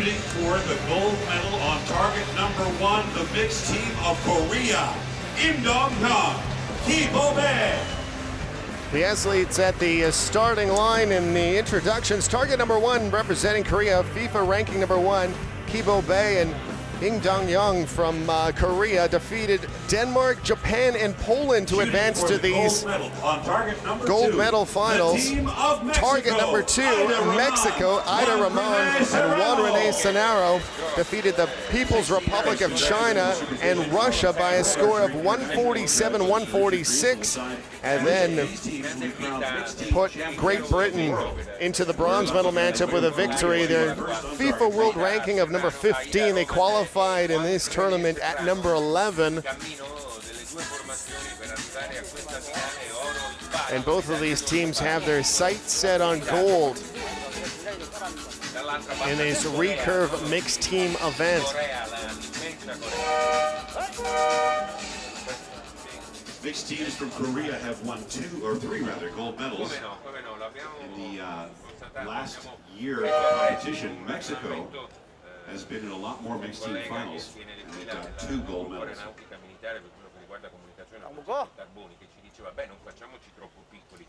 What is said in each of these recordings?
shooting for the gold medal on target number 1, the mixed team of Korea, Dong-Hyun, Kibobe. The athletes at the starting line in the introductions. Target number 1 representing Korea, FIFA ranking number 1, Kibobe, and Dong-Hyun from Korea defeated Denmark, Japan, and Poland to advance to these gold medal finals. Target number 2, Mexico, Aida and Juan Rene Serrano defeated the People's Republic of China and Russia by a score of 147-146, and then put Great Britain into the bronze medal matchup with a victory. Their FIFA world ranking of number 15, they qualified in this tournament at number 11. And both of these teams have their sights set on gold in this recurve mixed team event. Mixed teams from Korea have won 2 or 3 gold medals. In the last year of competition, Mexico has been in a lot more mixed team finals, and they've got 2 gold medals.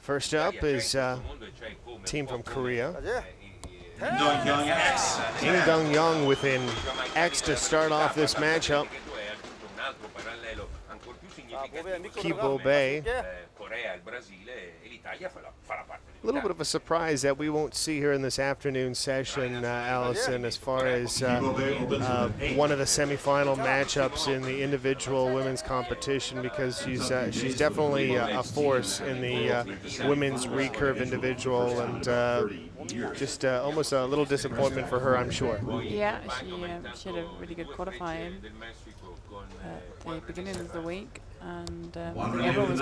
First up is team from Korea. Dong-Hyun with an X to start off this matchup. Kibobe. A little bit of a surprise that we won't see here in this afternoon session, Allison, as far as one of the semifinal matchups in the individual women's competition, because she's definitely a force in the women's recurve individual, and just almost a little disappointment for her, I'm sure. Yeah, she had a really good qualifying at the beginning of the week, and everyone was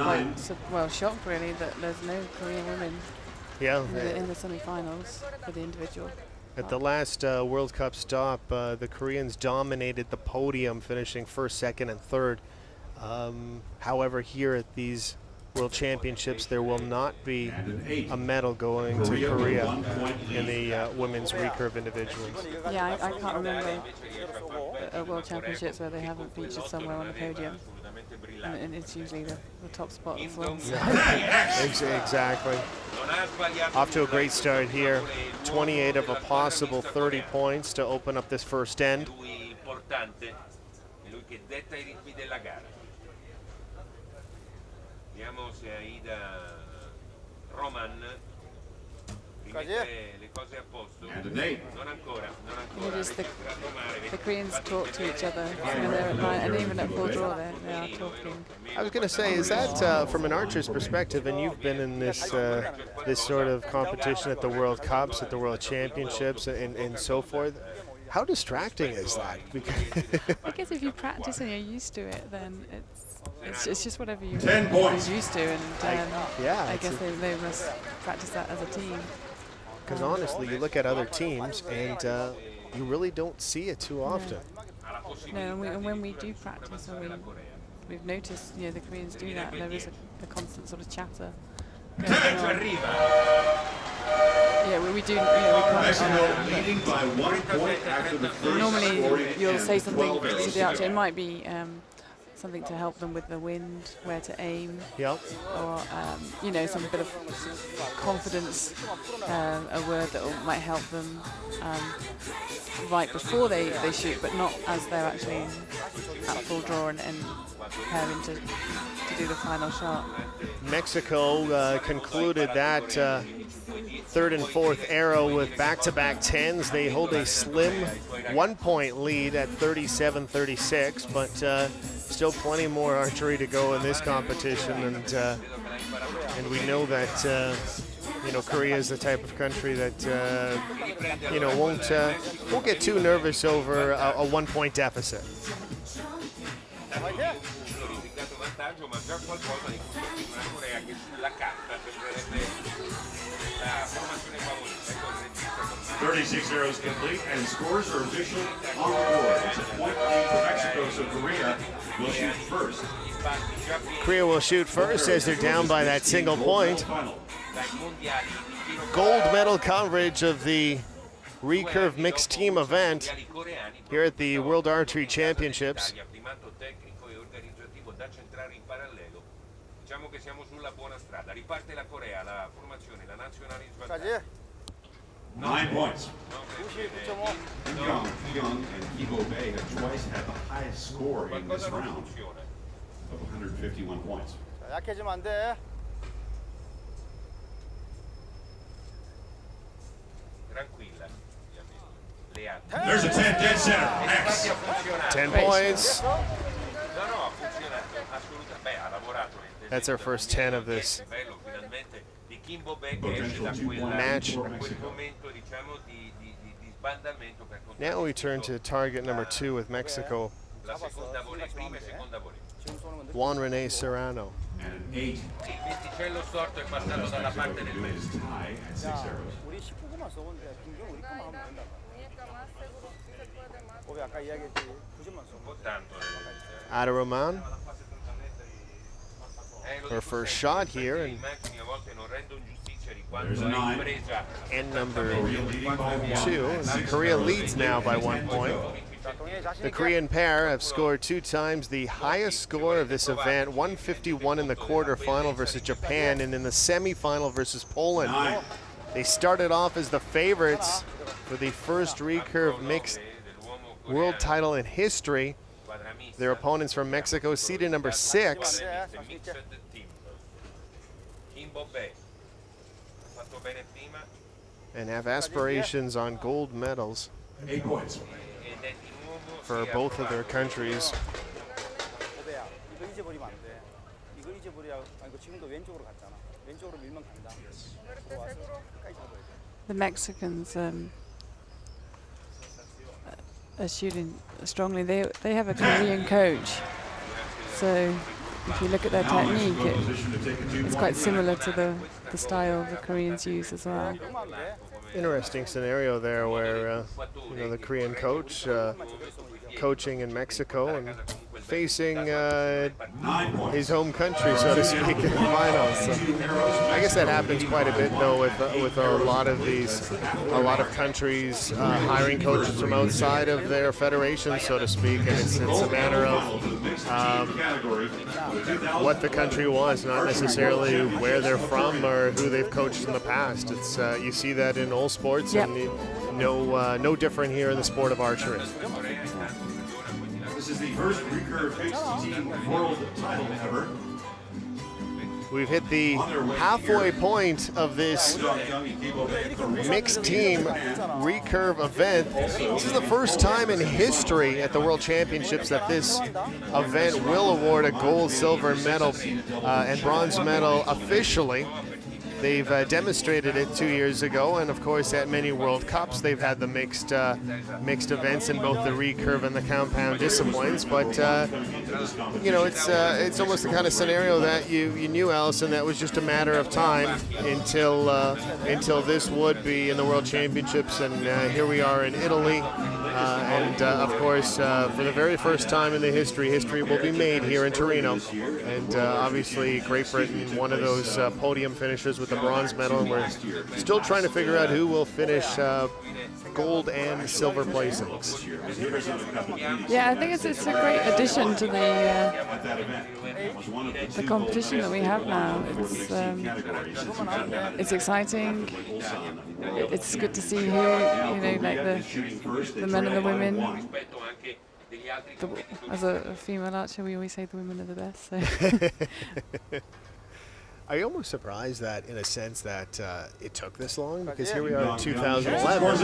quite shocked really that there's no Korean women in the semi-finals for the individual. At the last World Cup stop, the Koreans dominated the podium, finishing first, second, and third. However, here at these World Championships, there will not be a medal going to Korea in the women's recurve individuals. Yeah, I can't remember a World Championships where they haven't featured somewhere on the podium. And it's usually the top spot as well. Exactly. Off to a great start here. 28 of a possible 30 points to open up this first end. It is the Koreans talk to each other when they're at night, and even at full draw they are talking. I was going to say, is that from an archer's perspective, and you've been in this this sort of competition at the World Cups, at the World Championships, and so forth, how distracting is that? I guess if you practice and you're used to it, then it's just whatever you're used to, and I guess they must practice that as a team. Because honestly, you look at other teams, and you really don't see it too often. No, and when we do practice, we've noticed, the Koreans do that. There is a constant sort of chatter going on. Yeah, we do. We can't. Leading by 1 point after the first. Normally, you'll say something to the archer. It might be something to help them with the wind, where to aim, or some bit of confidence, a word that might help them right before they shoot, but not as they're actually at full draw and preparing to do the final shot. Mexico concluded that third and fourth arrow with back-to-back 10s. They hold a slim 1 point lead at 37-36, but still plenty more archery to go in this competition, and we know that Korea is the type of country that won't get too nervous over a 1 point deficit. vantaggio, ma già qualcosa di cui la Corea che sulla carta sembrerebbe la formazione favorita. 36 arrows complete, and scores are official on the board. It's a point lead for Mexico, so Korea will shoot first. Korea will shoot first as they're down by that single point. Gold medal coverage of the recurve mixed team event here at the World Archery Championships. Diciamo che siamo sulla buona strada. Riparte la Corea, la formazione, la nazionale in svantaggio. 9 points. Dong-Hyun and Kibo Bay have twice had the highest score in this round of 151 points. 약해지면 안 돼. Tranquilla. There's a 10 dead center. X. 10 points. No, ha funzionato assolutamente. Beh, ha lavorato. That's our first 10 of this match. Now we turn to target number 2 with Mexico. Juan, Rene, Serrano. And an 8. Mexico is tie at 6 arrows. 우리 19분만 써본데 김경 우리 거만 하면 된다. 우리 아까 이야기했지 9점만 써. Aida Roman. Her first shot here, and There's a 9. end number 2. And Korea leads now by 1 point. The Korean pair have scored 2 times the highest score of this event, 151 in the quarterfinal versus Japan, and in the semifinal versus Poland. 9. They started off as the favorites for the first recurve mixed world title in history. Their opponents from Mexico, seeded number 6. And have aspirations on gold medals 8 points. for both of their countries. 오배야, 이거 잊어버리면 안 돼. 이거 잊어버려. 아이고 지금도 왼쪽으로 갔잖아. 왼쪽으로 밀면 간다. 와서 끝까지 잡아야 돼. The Mexicans are shooting strongly. They have a Korean coach, so if you look at their technique, it's quite similar to the style the Koreans use as well. Interesting scenario there where the Korean coach coaching in Mexico and facing his home country, so to speak, in the finals. So I guess that happens quite a bit, though, with a lot of countries hiring coaches from outside of their federation, so to speak, and it's a matter of what the country wants, not necessarily where they're from or who they've coached in the past. It's you see that in all sports, Yep. and no different here in the sport of archery. This is the first recurve mixed team world title ever. We've hit the halfway point of this mixed team recurve event. This is the first time in history at the World Championships that this event will award a gold, silver medal and bronze medal officially. They've demonstrated it 2 years ago, and of course at many World Cups they've had the mixed events in both the recurve and the compound disciplines. But it's almost the kind of scenario that you knew, Allison, that was just a matter of time until this would be in the World Championships, and here we are in Italy. Of course, for the very first time in the history will be made here in Torino. And obviously, Great Britain, one of those podium finishers with the bronze medal. And we're still trying to figure out who will finish gold and silver placings. Yeah, I think it's a great addition to the competition that we have now. It's exciting. It's good to see who, like the men and the women. As a female archer, we always say the women are the best. So. Are you almost surprised that, in a sense, that it took this long? Because here we are in 2011, and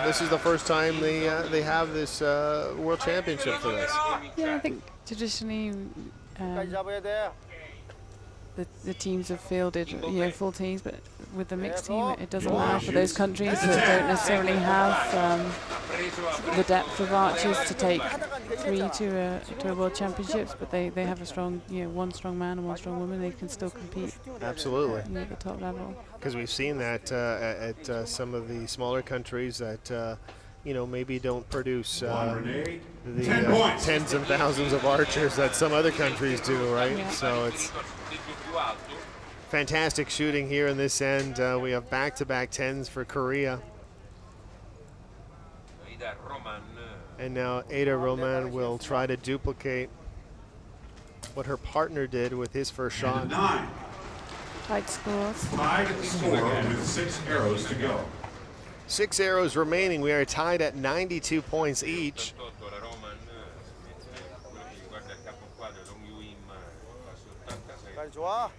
this is the first time they have this World Championship for this. Yeah, I think traditionally the teams have fielded full teams, but with the mixed team it doesn't allow for those countries that don't necessarily have the depth of archers to take 3 to a World Championships, but they have a strong, one strong man and one strong woman. They can still compete. Absolutely. At the top level. Because we've seen that at some of the smaller countries that maybe don't produce the tens of thousands of archers that some other countries do, right? Yeah. So it's Fantastic shooting here in this end. We have back-to-back 10s for Korea. And now Aida Roman will try to duplicate what her partner did with his first shot. 9. Tight scores. Tied score with 6 arrows to go. 6 arrows remaining. We are tied at 92 points each. 좋아.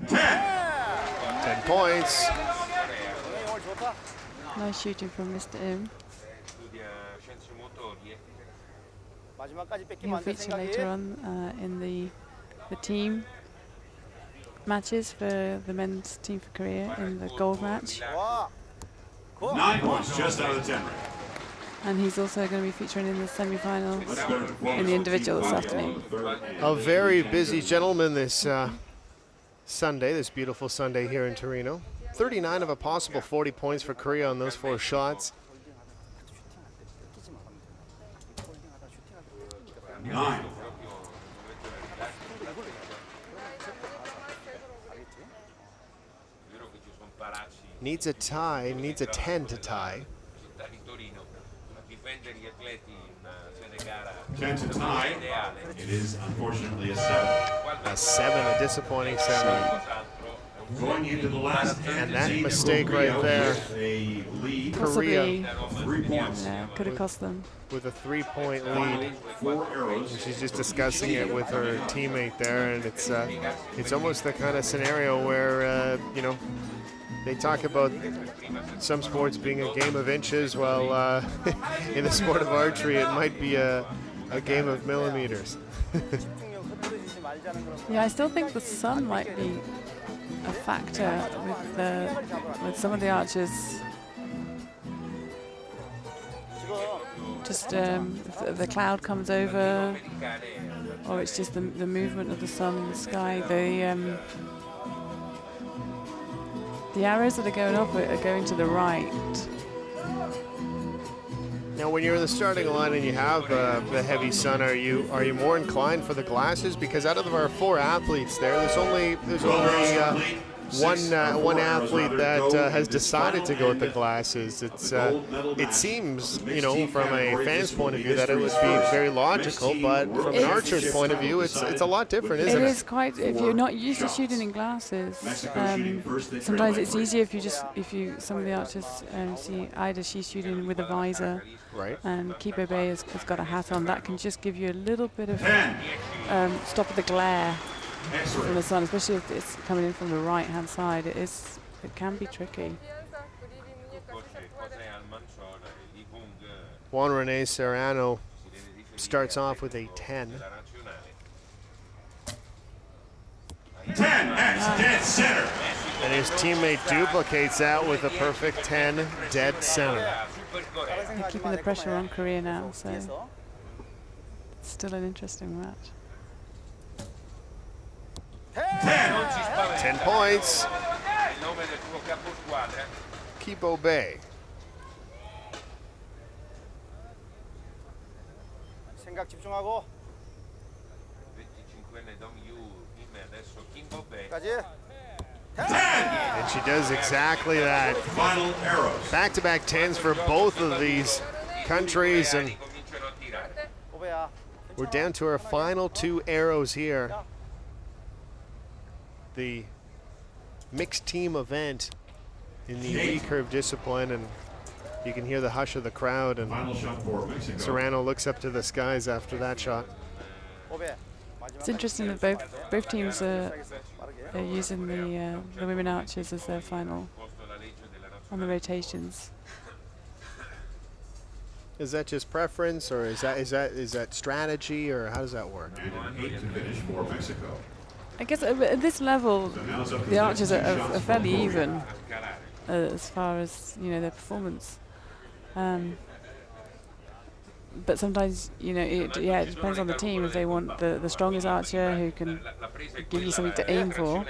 10 points. Nice shooting from Mr. Im. 마지막까지 뺏기면 He'll 안 될 feature later 생각이. on in the team matches for the men's team for Korea in the gold match. 좋아. 9 points just out of the 10 ring. And he's also going to be featuring in the semi-finals in the individual this afternoon. A very busy gentleman this Sunday, this beautiful Sunday here in Torino. 39 of a possible 40 points for Korea on those 4 shots. 9. Needs a tie, needs a 10 to tie. 10 to tie. It is unfortunately a 7. A 7, a disappointing 7. Going into the last And that mistake right there, a lead. Possibly, of 3 points. yeah, could have cost them. with a 3-point lead. 4 arrows. She's just discussing it with her teammate there, and it's almost the kind of scenario where you know, they talk about some sports being a game of inches. Well, in the sport of archery, it might be a game of millimeters. Yeah, I still think the sun might be a factor with some of the archers. Just if the cloud comes over, or it's just the movement of the sun in the sky. The arrows that are going up are going to the right. Now, when you're in the starting line and you have the heavy sun, are you more inclined for the glasses? Because out of our 4 athletes there's only one athlete that has decided to go with the glasses. It seems, you know, from a fan's point of view, that it would be very logical, but from an archer's point of view, it's a lot different, isn't it? It is quite. If you're not used to shooting in glasses, sometimes it's easier if you some of the archers see Aida, she's shooting with a visor, Right. and Kibo Bay has got a hat on. That can just give you a little bit of stop the glare from the sun, especially if it's coming in from the right-hand side. It can be tricky. Juan Rene Serrano starts off with a 10. 10, X, dead center. And his teammate duplicates that with a perfect 10, dead center. They're keeping the pressure on Korea now, so it's still an interesting match. 10 points. Kibo Bay. 생각 집중하고. 까지. And she does exactly that. Final arrows. Back-to-back 10s for both of these countries, and 오배야. we're down to our final 2 arrows here. The mixed team event in the recurve discipline, and you can hear the hush of the crowd, and Final shot for Mexico. Serrano looks up to the skies after that shot. 오배. It's interesting that both teams are using the women archers as their final on the rotations. Is that just preference, or is that strategy, or how does that work? And 8 to finish for Mexico. I guess at this level, the archers are fairly even as far as, you know, their performance. But sometimes, you know, it depends on the team. If they want the strongest archer who can give you something to aim for.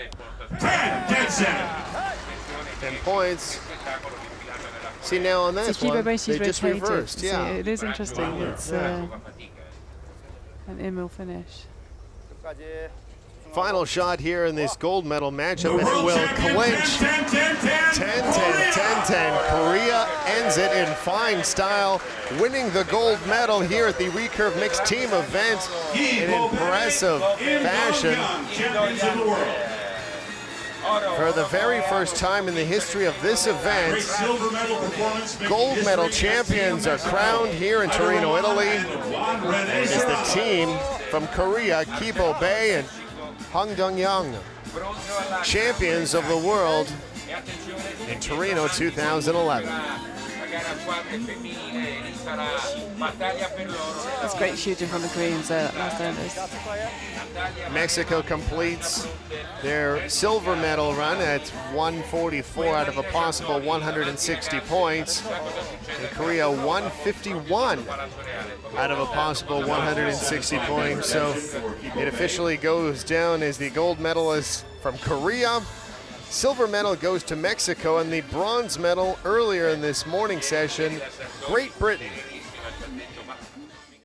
10 points. See, now on this one, they just reversed. Yeah, it is interesting. It's an Emil finish. 끝까지 Final shot here in this gold medal matchup, and it will clinch. 10-10. Korea ends it in fine style, winning the gold medal here at the Recurve mixed team event in impressive fashion. For the very first time in the history of this event, gold medal champions are crowned here in Turin, Italy. It is the team from Korea, Kibo Bae and Dong-Hyun, champions of the world in Torino 2011. That's great shooting from the Koreans last Olympics. Mexico completes their silver medal run at 144 out of a possible 160 points. And Korea 151 out of a possible 160 points. So it officially goes down as the gold medalist from Korea. Silver medal goes to Mexico, and the bronze medal earlier in this morning session, Great Britain